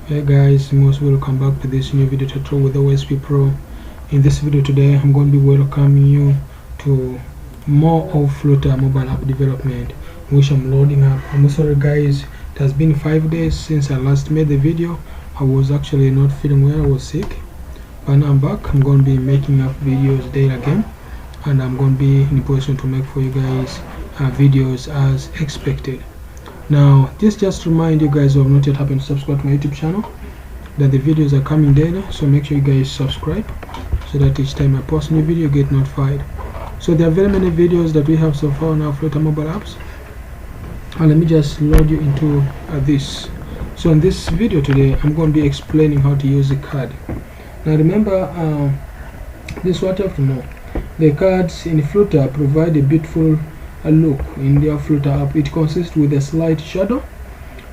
Hey guys, most welcome back to this new video tutorial with OSP Pro. In this video today, I'm going to be welcoming you to more of Flutter mobile app development, which I'm loading up. I'm sorry guys, it has been 5 days since I last made the video. I was actually not feeling well, I was sick, but now I'm back. I'm going to be making up videos daily again, and I'm going to be in a position to make for you guys videos as expected. Now this just remind you guys who have not yet happened to subscribe to my YouTube channel that the videos are coming daily, so make sure you guys subscribe so that each time I post a new video you get notified. So there are very many videos that we have so far on our Flutter mobile apps, and let me just load you into this. So in this video today I'm going to be explaining how to use the card. Now remember, this is what you have to know. The cards in Flutter provide a beautiful look in their Flutter app. It consists with a slight shadow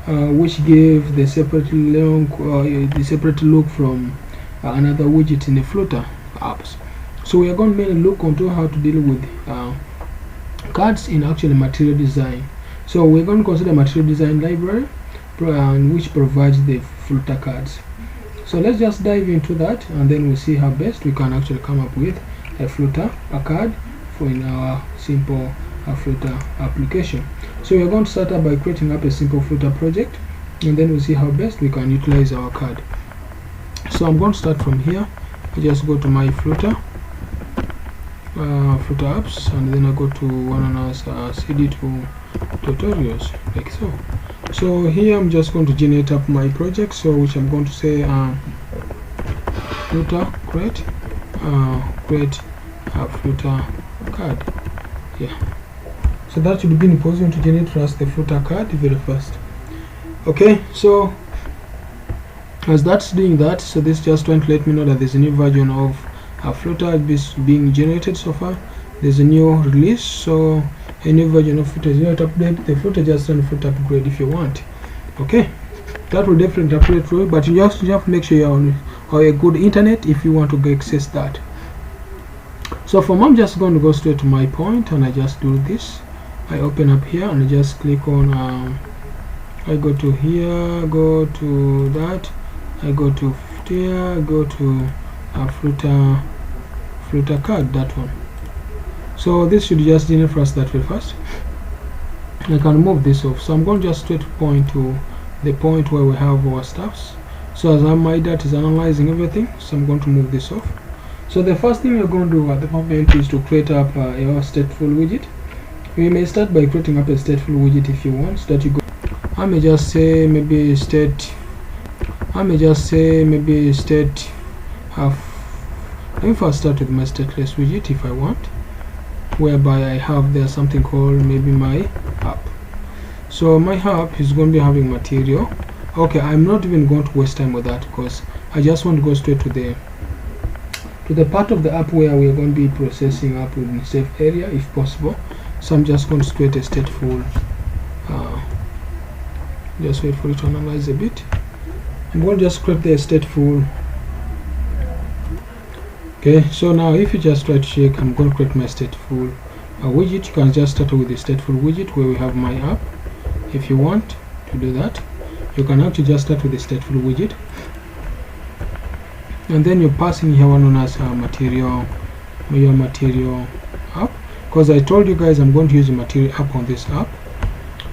which gave the separate look from another widget in the Flutter apps. So we are going to mainly look onto how to deal with cards in actually material design. So we're going to consider material design library which provides the Flutter cards. So let's just dive into that, and then we'll see how best we can actually come up with a Flutter card for in our simple Flutter application. So we're going to start up by creating up a simple Flutter project, and then we'll see how best we can utilize our card. So I'm going to start from here. I just go to my Flutter apps, and then I go to one of our CD2 tutorials like so. So here I'm just going to generate up my project, so which I'm going to say Flutter create a Flutter card. Yeah. So that should be in position to generate for us the Flutter card very fast. Okay, so as that's doing that, so this is just trying to let me know that there's a new version of Flutter being generated so far. There's a new release, so a new version of Flutter is not update. The Flutter just run Flutter upgrade if you want. Okay, that will definitely upgrade through, but you just have to make sure you're on a good internet if you want to access that. So from I'm just going to go straight to my point, and I just do this. I open up here and I just click on I go to here, go to that, I go to here, go to Flutter card, that one. So this should just generate for us that very fast. I can move this off, so I'm going to just straight point to the point where we have our stuffs. So as my data is analyzing everything, so I'm going to move this off. So the first thing you're going to do at the moment is to create up your stateful widget. We may start by creating up a stateful widget if you want, so that you go. I may just say maybe state. Let me first start with my stateless widget if I want, whereby I have there something called maybe my app. So my app is going to be having material. Okay, I'm not even going to waste time with that because I just want to go straight to the part of the app where we are going to be processing up in safe area if possible. So I'm just going to create a stateful. Just wait for it to analyze a bit. I'm going to just create the stateful. Okay, so now if you just try to check, I'm going to create my stateful widget. You can just start with the stateful widget where we have my app. If you want to do that, you can actually just start with the stateful widget, and then you're passing here one on as material app, because I told you guys I'm going to use the material app on this app.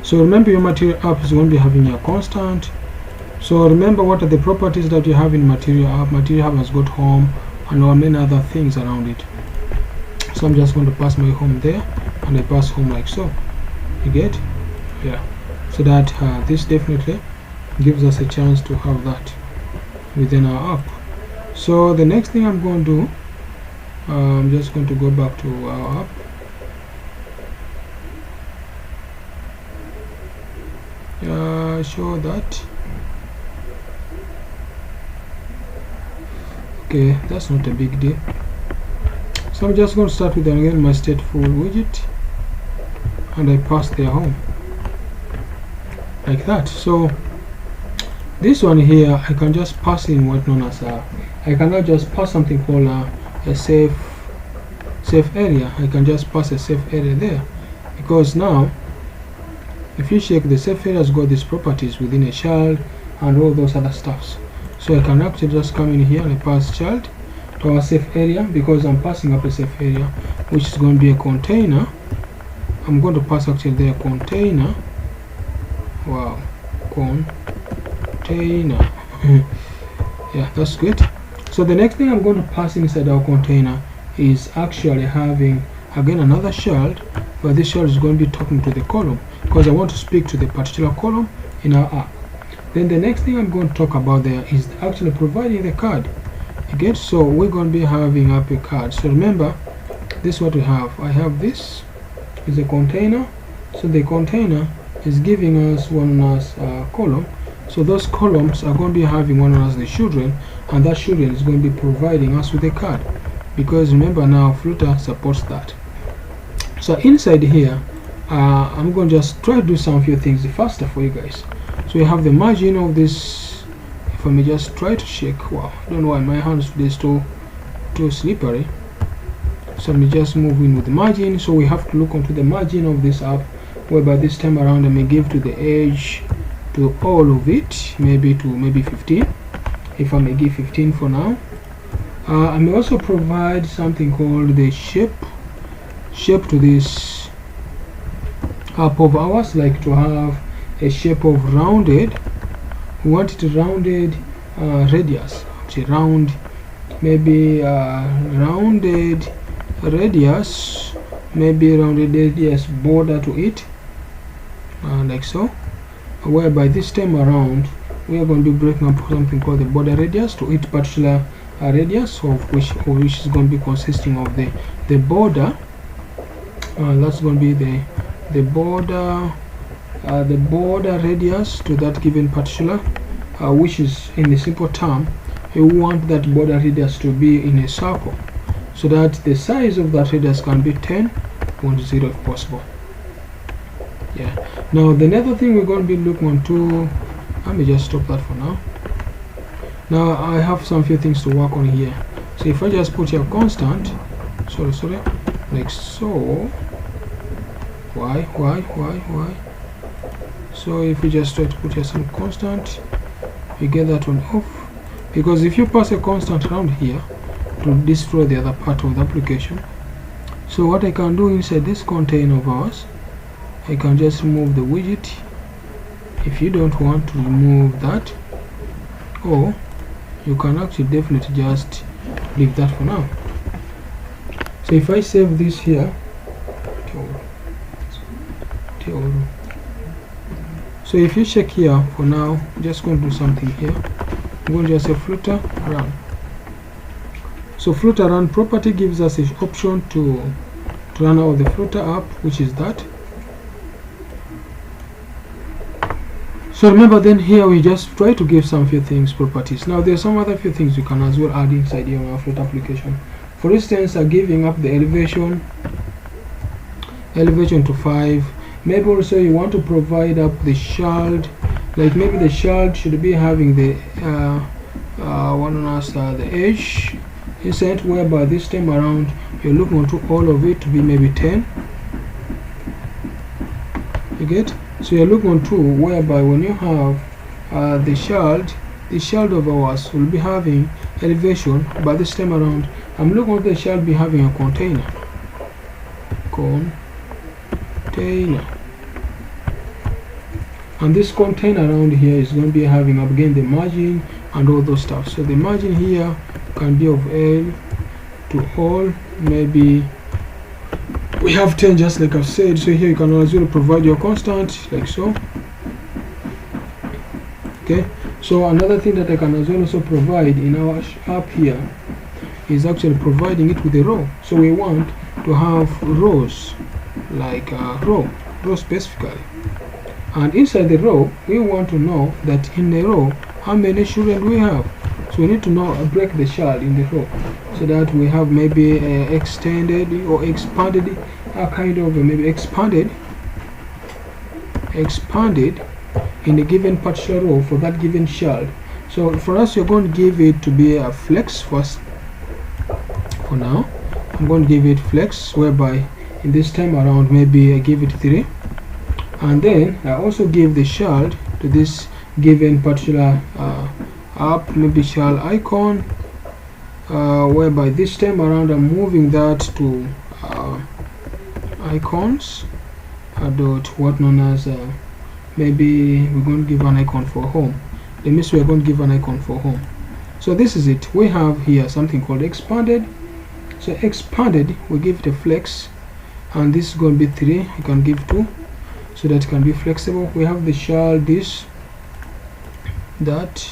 So remember, your material app is going to be having your constant. So remember what are the properties that you have in material app. Material app has got home and many other things around it. So I'm just going to pass my home there, and I pass home like so. You get? Yeah. So that this definitely gives us a chance to have that within our app. So the next thing I'm going to do, I'm just going to go back to our app. Show that. Okay, that's not a big deal. So I'm just going to start with again my stateful widget, and I pass their home like that. So this one here, I can just pass in what known as I cannot just pass something called a safe area. I can just pass a safe area there, because now if you check, the safe area has got these properties within a child and all those other stuffs. So I can actually just come in here and pass child to our safe area, because I'm passing up a safe area, which is going to be a container. I'm going to pass actually there container. Wow, container. Yeah, that's good. So the next thing I'm going to pass inside our container is actually having again another child, but this child is going to be talking to the column, because I want to speak to the particular column in our app. Then the next thing I'm going to talk about there is actually providing the card. Okay, so we're going to be having up a card. So remember, this is what we have. I have this is a container. So the container is giving us one as column. So those columns are going to be having one as the children, and that children is going to be providing us with a card, because remember now Flutter supports that. So inside here, I'm going to just try to do some few things faster for you guys. So we have the margin of this. If I may just try to check. Wow, I don't know why my hands today is too slippery. So let me just move in with the margin. So we have to look onto the margin of this app, whereby this time around I may give to the edge, to all of it, maybe 15. If I may give 15 for now. I may also provide something called the shape to this app of ours, like to have a shape of rounded. We want it rounded radius, round, maybe rounded radius, maybe rounded radius border to it, like so, whereby this time around we are going to be breaking up something called the border radius to each particular radius, of which is going to be consisting of the border. That's going to be the border radius to that given particular, which is in the simple term, you want that border radius to be in a circle, so that the size of that radius can be 10.0 if possible. Yeah. Now the other thing we're going to be looking into, let me just stop that for now. Now I have some few things to work on here. So if I just put here constant, sorry, like so. Why? So if we just try to put here some constant, we get that one off, because if you pass a constant around here, it will destroy the other part of the application. So what I can do inside this container of ours, I can just remove the widget if you don't want to remove that, or you can actually definitely just leave that for now. So if I save this here, so if you check here for now, I'm just going to do something here. I'm going to just say Flutter run. So Flutter run property gives us an option to run out the Flutter app, which is that. So remember, then here we just try to give some few things properties. Now there's some other few things you can as well add inside here on our Flutter application. For instance, giving up the elevation to 5. Maybe also you want to provide up the child, like maybe the child should be having the the edge inside, whereby this time around you're looking to all of it to be maybe 10. You get? So you're looking to whereby when you have the child of ours will be having elevation, but this time around I'm looking at the child be having a container. And this container around here is going to be having up again the margin and all those stuff. So the margin here can be of L to all, maybe we have 10, just like I've said. So here you can as well provide your constant, like so. Okay, so another thing that I can as well also provide in our app here is actually providing it with a row. So we want to have rows, like row specifically, and inside the row we want to know that in the row how many children we have. So we need to know break the child in the row, so that we have maybe extended or expanded, kind of maybe expanded in a given particular row for that given child. So for us, you're going to give it to be a flex first. For now, I'm going to give it flex, whereby in this time around maybe I give it 3, and then I also give the child to this given particular app, maybe child icon, whereby this time around I'm moving that to icons dot what known as maybe we're going to give an icon for home. That means we're going to give an icon for home. So this is it. We have here something called expanded. So expanded, we give it a flex, and this is going to be 3. You can give 2, so that can be flexible. We have the child this, that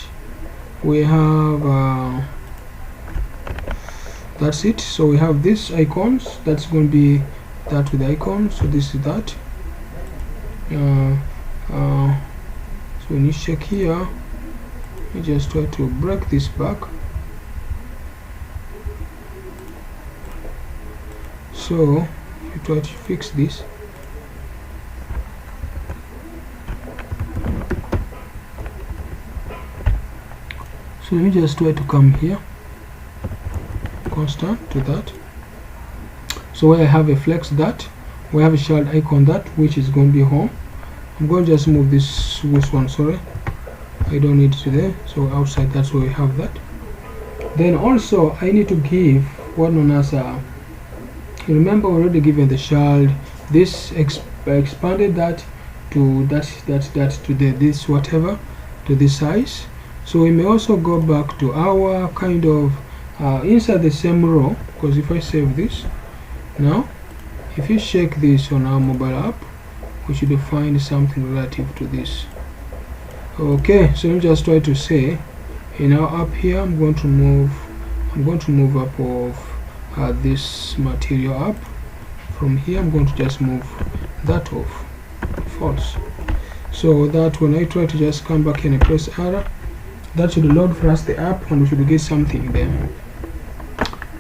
we have that's it. So we have this icons, that's going to be that with the icon. So this is that. So when you check here, you just try to break this back. So you try to fix this. So you just try to come here, constant to that. So where I have a flex that, we have a child icon that, which is going to be home. I'm going to just move this one, sorry, I don't need it there. So outside, that's where we have that. Then also I need to give what known as you remember already given the child this expanded that to that to the this whatever to this size. So we may also go back to our kind of inside the same row, because if I save this now, if you check this on our mobile app, we should find something relative to this. Okay, so you just try to say in our app here, I'm going to move up of this material up. From here I'm going to just move that off false, so that when I try to just come back and press R, that should load for us the app and we should get something there.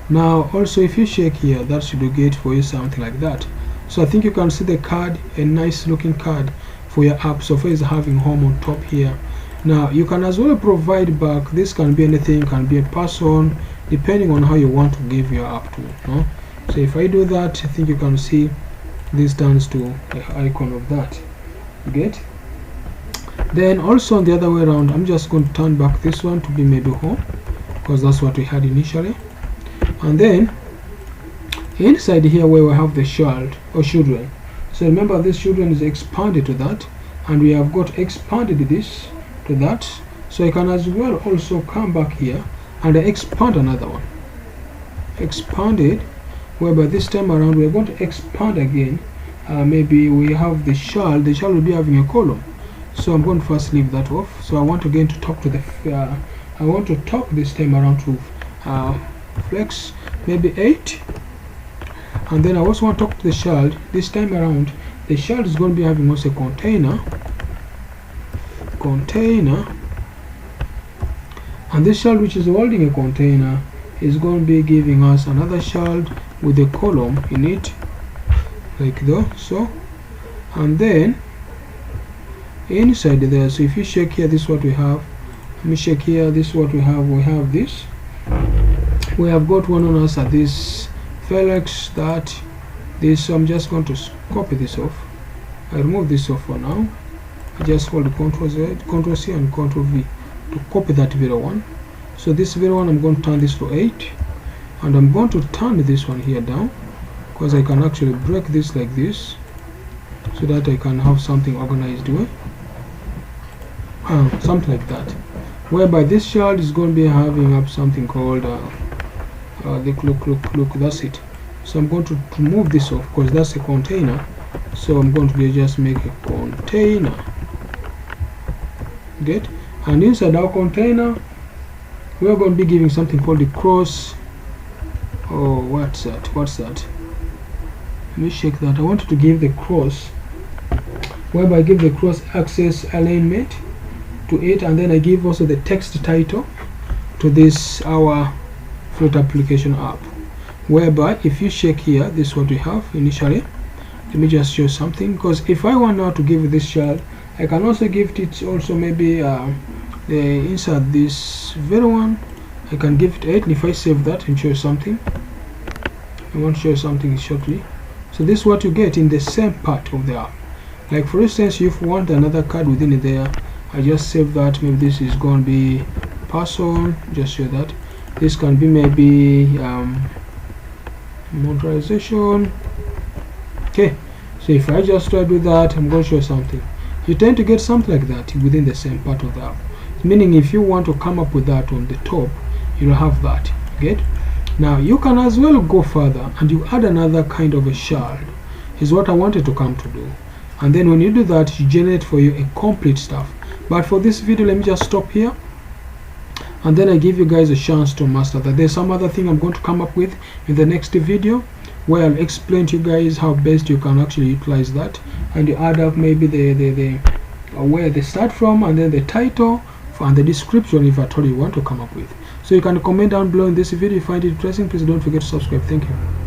Now also if you check here, that should get for you something like that. So I think you can see the card, a nice looking card for your app. So far is having home on top here. Now you can as well provide back, this can be anything, can be a person, depending on how you want to give your app to, no? So if I do that, I think you can see this turns to the icon of that. You get? Then also on the other way around, I'm just going to turn back this one to be maybe home, because that's what we had initially. And then inside here where we have the child or children, so remember this children is expanded to that, and we have got expanded this to that. So I can as well also come back here and expand another one, expanded, whereby this time around we're going to expand again. Maybe we have the child will be having a column. So I'm going to first leave that off. So I want again to talk to the I want to talk this time around to flex maybe 8, and then I also want to talk to the child this time around. The child is going to be having also a container, and this child which is holding a container is going to be giving us another child with a column in it, like so. And then inside there, so if you check here, this is what we have. Let me check here, this is what we have. We have this, we have got one on us at this Felix, that this. So I'm just going to copy this off. I remove this off for now. I just hold Ctrl Z, Ctrl C and Ctrl V to copy that very one. So this very one, I'm going to turn this to 8, and I'm going to turn this one here down, because I can actually break this like this, so that I can have something organized way, something like that, whereby this child is going to be having up something called look, that's it. So I'm going to remove this off, because that's a container. So I'm going to just make a container, get, and inside our container we are going to be giving something called the cross. Oh, what's that? Let me check that. I wanted to give the cross, whereby I give the cross access alignment to it, and then I give also the text title to this our Flutter application app, whereby if you check here, this is what we have initially. Let me just show something, because if I want now to give this child, I can also give it also maybe the inside this very one, I can give it 8, and if I save that and show something, I want to show something shortly. So this is what you get in the same part of the app. Like for instance, if you want another card within there, I just save that. Maybe this is going to be person, just show that. This can be maybe monetization. Okay, so if I just try to do that, I'm going to show something. You tend to get something like that within the same part of the app, meaning if you want to come up with that on the top, you'll have that. Get? Now you can as well go further and you add another kind of a shard, is what I wanted to come to do. And then when you do that, you generate for you a complete stuff. But for this video, let me just stop here, and then I give you guys a chance to master that. There's some other thing I'm going to come up with in the next video, where I'll explain to you guys how best you can actually utilize that, and you add up maybe the where they start from, and then the title and the description if at all you want to come up with. So you can comment down below in this video if you find it interesting. Please don't forget to subscribe. Thank you.